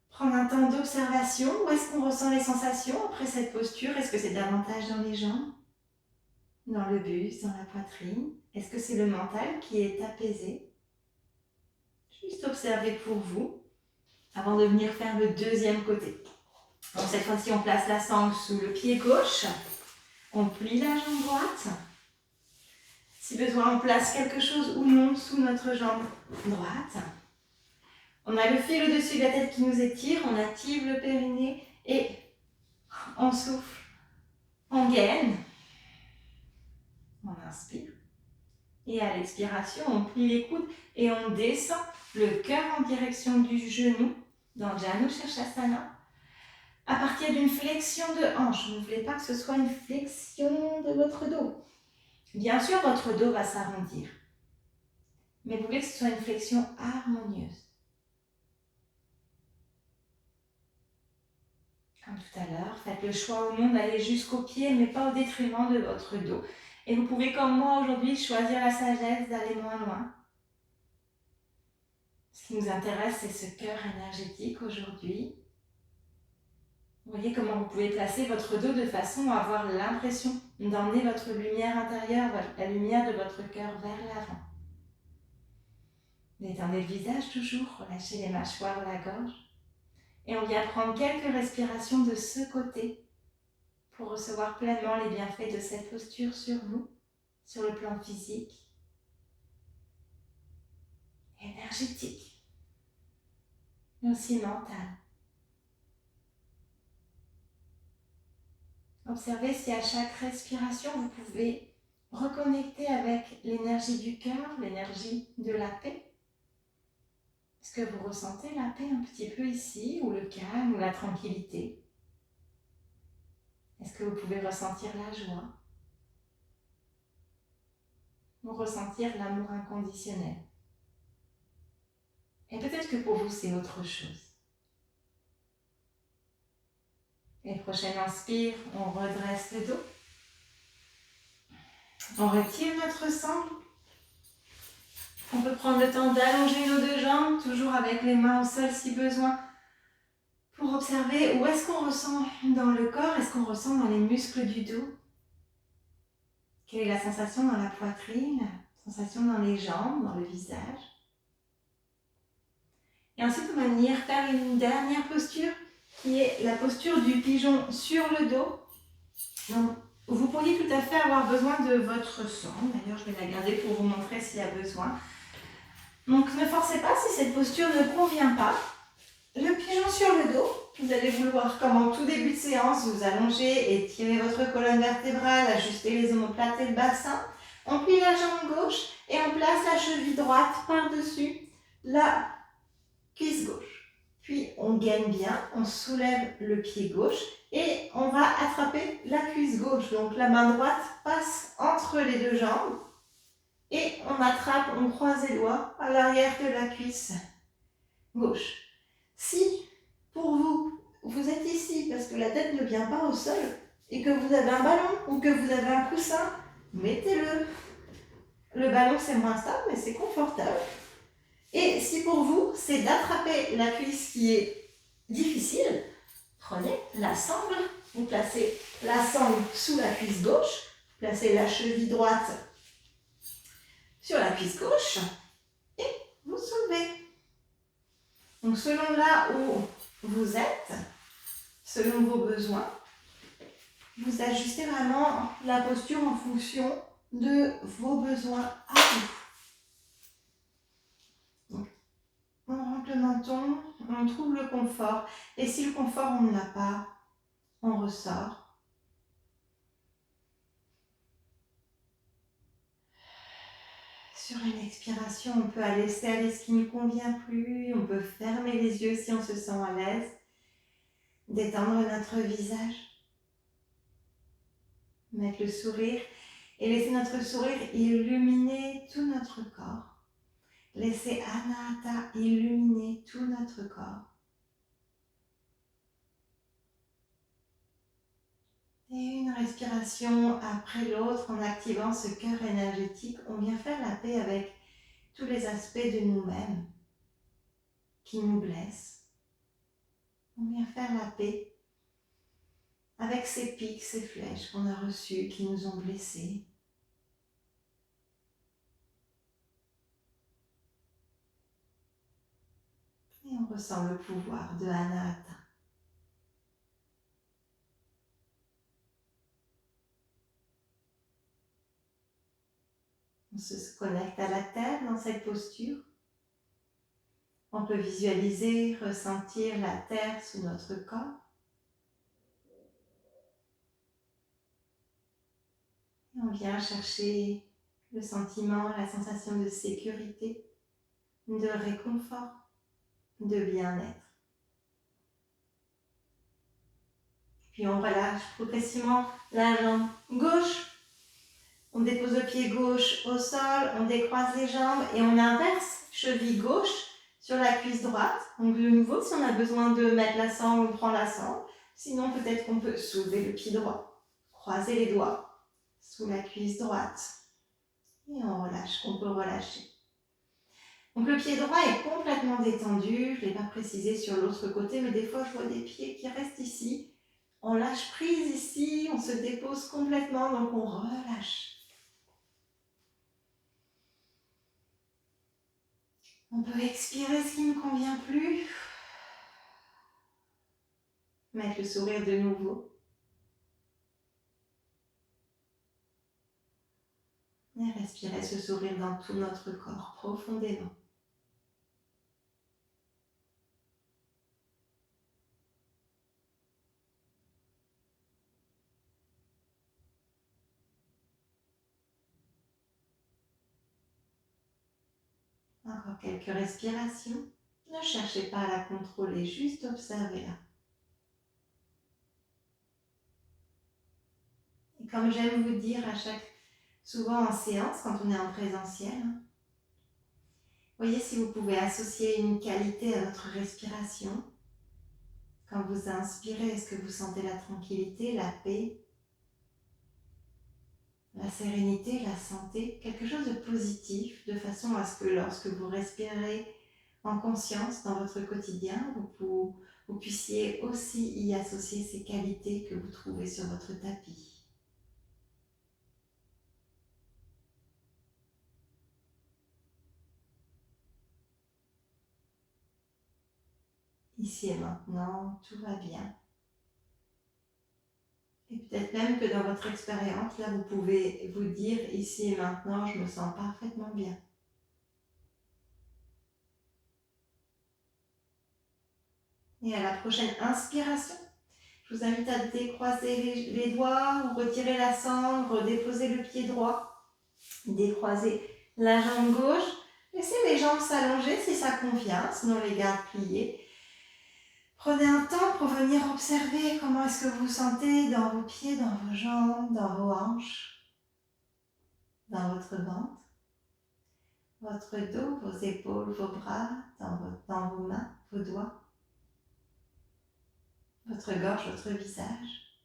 Prendre un temps d'observation. Où est-ce qu'on ressent les sensations après cette posture? Est-ce que c'est davantage dans les jambes? Dans le buste, dans la poitrine? Est-ce que c'est le mental qui est apaisé? Juste observer pour vous avant de venir faire le deuxième côté. Donc cette fois-ci, on place la sangle sous le pied gauche. On plie la jambe droite. Si besoin, on place quelque chose ou non sous notre jambe droite. On a le fil au-dessus de la tête qui nous étire. On active le périnée et on souffle. On gaine. On inspire. Et à l'expiration, on plie les coudes et on descend le cœur en direction du genou dans Janu Shirshasana. À partir d'une flexion de hanche, vous ne voulez pas que ce soit une flexion de votre dos. Bien sûr, votre dos va s'arrondir, mais vous voulez que ce soit une flexion harmonieuse. Comme tout à l'heure, faites le choix ou non d'aller jusqu'au pied, mais pas au détriment de votre dos. Et vous pouvez, comme moi aujourd'hui, choisir la sagesse d'aller moins loin. Ce qui nous intéresse, c'est ce cœur énergétique aujourd'hui. Vous voyez comment vous pouvez placer votre dos de façon à avoir l'impression d'emmener votre lumière intérieure, la lumière de votre cœur vers l'avant. Détendez le visage toujours, relâchez les mâchoires, la gorge. Et on vient prendre quelques respirations de ce côté pour recevoir pleinement les bienfaits de cette posture sur vous, sur le plan physique, énergétique, mais aussi mental. Observez si à chaque respiration, vous pouvez reconnecter avec l'énergie du cœur, l'énergie de la paix. Est-ce que vous ressentez la paix un petit peu ici, ou le calme, ou la tranquillité? Est-ce que vous pouvez ressentir la joie? Ou ressentir l'amour inconditionnel? Et peut-être que pour vous, c'est autre chose. Et prochaine inspire, on redresse le dos. On retire notre sangle. On peut prendre le temps d'allonger nos deux jambes, toujours avec les mains au sol si besoin, pour observer où est-ce qu'on ressent dans le corps, est-ce qu'on ressent dans les muscles du dos. Quelle est la sensation dans la poitrine, la sensation dans les jambes, dans le visage. Et ensuite, on va venir faire une dernière posture qui est la posture du pigeon sur le dos. Donc, vous pourriez tout à fait avoir besoin de votre sangle. D'ailleurs, je vais la garder pour vous montrer s'il y a besoin. Donc, ne forcez pas si cette posture ne convient pas. Le pigeon sur le dos, vous allez vouloir, comme en tout début de séance, vous allonger, étirer votre colonne vertébrale, ajuster les omoplates et le bassin. On plie la jambe gauche et on place la cheville droite par-dessus la cuisse gauche. Puis on gaine bien, on soulève le pied gauche et on va attraper la cuisse gauche. Donc la main droite passe entre les deux jambes et on attrape, on croise les doigts à l'arrière de la cuisse gauche. Si pour vous, vous êtes ici parce que la tête ne vient pas au sol et que vous avez un ballon ou que vous avez un coussin, mettez-le. Le ballon c'est moins stable mais c'est confortable. Et si pour vous, c'est d'attraper la cuisse qui est difficile, Prenez la sangle, vous placez la sangle sous la cuisse gauche, placez la cheville droite sur la cuisse gauche et vous soulevez. Donc selon là où vous êtes, selon vos besoins, vous ajustez vraiment la posture en fonction de vos besoins à vous. Donc, on rentre le menton, on trouve le confort. Et si le confort, on ne l'a pas, on ressort. Sur une expiration, on peut laisser aller ce qui ne convient plus. On peut fermer les yeux si on se sent à l'aise. Détendre notre visage. Mettre le sourire et laisser notre sourire illuminer tout notre corps. Laissez Anahata illuminer tout notre corps. Et une respiration après l'autre en activant ce cœur énergétique, on vient faire la paix avec tous les aspects de nous-mêmes qui nous blessent. On vient faire la paix avec ces pics, ces flèches qu'on a reçues, qui nous ont blessés. Et on ressent le pouvoir de Anahata. On se connecte à la terre dans cette posture. On peut visualiser, ressentir la terre sous notre corps. Et on vient chercher le sentiment, la sensation de sécurité, de réconfort, de bien-être. Puis on relâche progressivement la jambe gauche. On dépose le pied gauche au sol, on décroise les jambes et on inverse cheville gauche sur la cuisse droite. Donc de nouveau, si on a besoin de mettre la sangle, on prend la sangle. Sinon, peut-être qu'on peut soulever le pied droit, croiser les doigts sous la cuisse droite. Et on relâche, on peut relâcher. Donc le pied droit est complètement détendu. Je ne l'ai pas précisé sur l'autre côté, mais des fois, je vois des pieds qui restent ici. On lâche prise ici, on se dépose complètement, donc on relâche. On peut expirer ce qui ne convient plus. Mettre le sourire de nouveau. Et respirer ce sourire dans tout notre corps, profondément. Encore quelques respirations. Ne cherchez pas à la contrôler, juste observez-la. Et comme j'aime vous dire souvent en séance, quand on est en présentiel, voyez si vous pouvez associer une qualité à votre respiration. Quand vous inspirez, est-ce que vous sentez la tranquillité, la paix, la sérénité, la santé, quelque chose de positif, de façon à ce que lorsque vous respirez en conscience dans votre quotidien, vous puissiez aussi y associer ces qualités que vous trouvez sur votre tapis. Ici et maintenant, tout va bien. Et peut-être même que dans votre expérience, là, vous pouvez vous dire, ici et maintenant, je me sens parfaitement bien. Et à la prochaine inspiration, je vous invite à décroiser les doigts, ou retirer la sangle, redéposer le pied droit, décroiser la jambe gauche. Laissez les jambes s'allonger si ça convient, sinon les garde pliées. Prenez un temps pour venir observer comment est-ce que vous vous sentez dans vos pieds, dans vos jambes, dans vos hanches, dans votre ventre, votre dos, vos épaules, vos bras, dans vos mains, vos doigts, votre gorge, votre visage.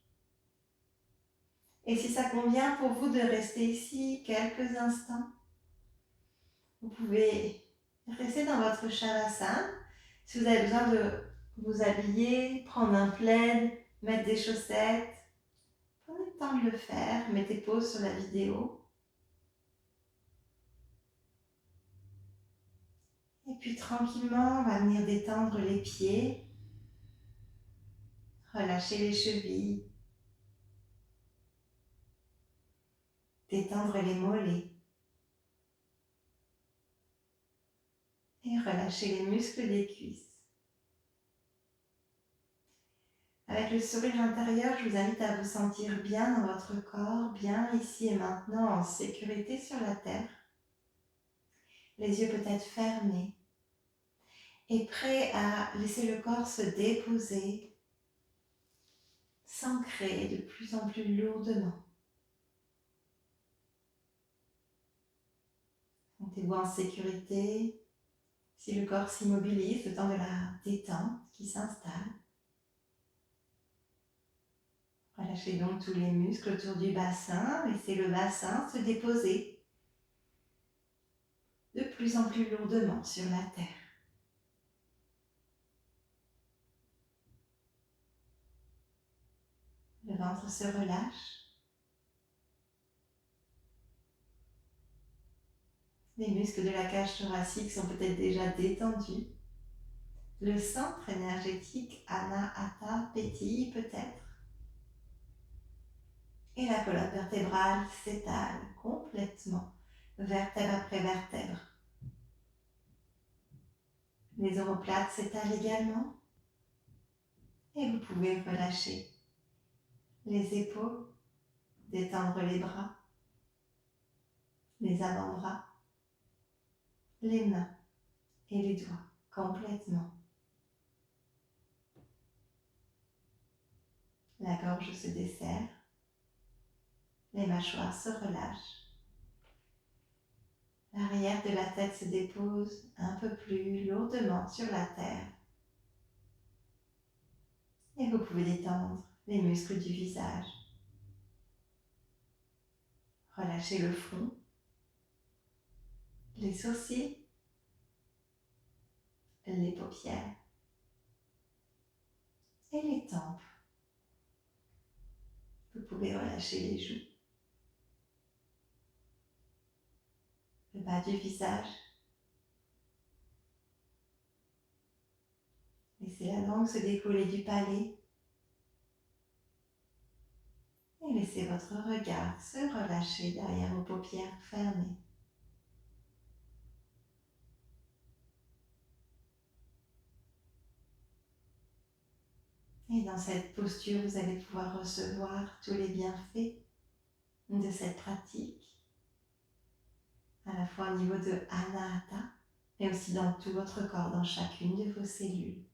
Et si ça convient pour vous de rester ici quelques instants, vous pouvez rester dans votre Shavasana. Si vous avez besoin de vous habiller, prendre un plaid, mettre des chaussettes. Prenez le temps de le faire, mettez pause sur la vidéo. Et puis tranquillement, on va venir détendre les pieds, relâcher les chevilles, détendre les mollets et relâcher les muscles des cuisses. Avec le sourire intérieur, je vous invite à vous sentir bien dans votre corps, bien ici et maintenant, en sécurité sur la terre. Les yeux peut-être fermés et prêts à laisser le corps se déposer, s'ancrer de plus en plus lourdement. Sentez-vous en sécurité. Si le corps s'immobilise, le temps de la détente qui s'installe. Relâchez donc tous les muscles autour du bassin. Laissez le bassin se déposer de plus en plus lourdement sur la terre. Le ventre se relâche. Les muscles de la cage thoracique sont peut-être déjà détendus. Le centre énergétique Anahata pétille peut-être. Et la colonne vertébrale s'étale complètement, vertèbre après vertèbre. Les omoplates s'étalent également. Et vous pouvez relâcher les épaules, détendre les bras, les avant-bras, les mains et les doigts complètement. La gorge se desserre, les mâchoires se relâchent. L'arrière de la tête se dépose un peu plus lourdement sur la terre. Et vous pouvez détendre les muscles du visage. Relâchez le front, les sourcils, les paupières et les tempes. Vous pouvez relâcher les joues, le bas du visage. Laissez la langue se décoller du palais et laissez votre regard se relâcher derrière vos paupières fermées. Et dans cette posture, vous allez pouvoir recevoir tous les bienfaits de cette pratique, à la fois au niveau de Anahata, mais aussi dans tout votre corps, dans chacune de vos cellules.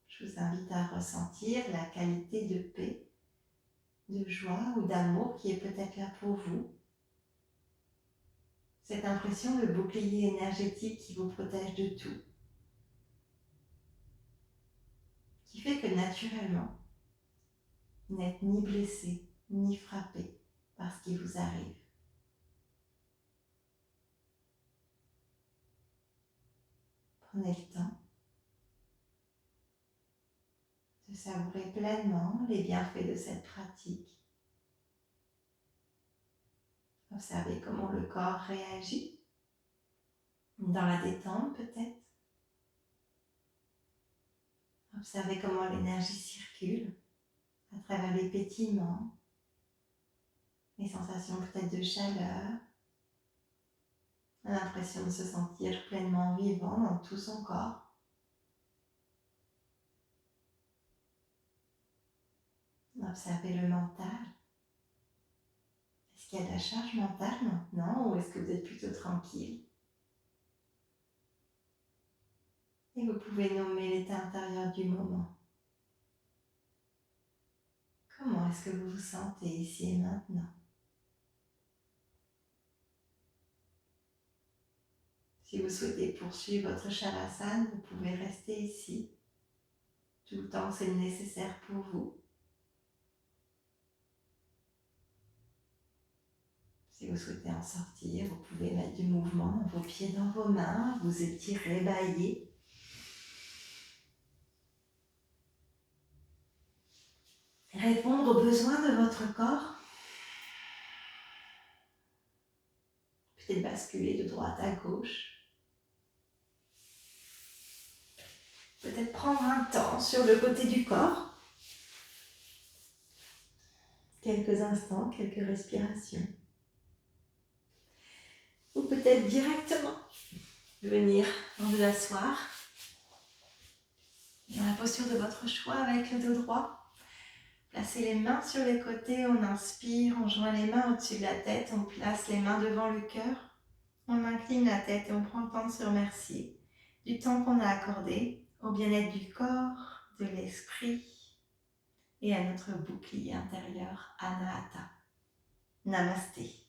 Je vous invite à ressentir la qualité de paix, de joie ou d'amour qui est peut-être là pour vous. Cette impression de bouclier énergétique qui vous protège de tout, qui fait que naturellement, vous n'êtes ni blessé, ni frappé par ce qui vous arrive. Prenez le temps de savourer pleinement les bienfaits de cette pratique. Observez comment le corps réagit, dans la détente peut-être. Observez comment l'énergie circule à travers les pétillements, les sensations peut-être de chaleur, l'impression de se sentir pleinement vivant dans tout son corps. Observez le mental. Est-ce qu'il y a de la charge mentale maintenant ou est-ce que vous êtes plutôt tranquille? Et vous pouvez nommer l'état intérieur du moment. Comment est-ce que vous vous sentez ici et maintenant? Si vous souhaitez poursuivre votre Shavasana, vous pouvez rester ici tout le temps que c'est nécessaire pour vous. Si vous souhaitez en sortir, vous pouvez mettre du mouvement, vos pieds dans vos mains, vous étirer, bailler. Répondre aux besoins de votre corps. Peut-être basculer de droite à gauche. Peut-être prendre un temps sur le côté du corps. Quelques instants, quelques respirations. Ou peut-être directement venir vous asseoir dans la posture de votre choix avec le dos droit. Placez les mains sur les côtés, on inspire, on joint les mains au-dessus de la tête, on place les mains devant le cœur, on incline la tête et on prend le temps de se remercier du temps qu'on a accordé au bien-être du corps, de l'esprit et à notre bouclier intérieur, Anahata. Namasté.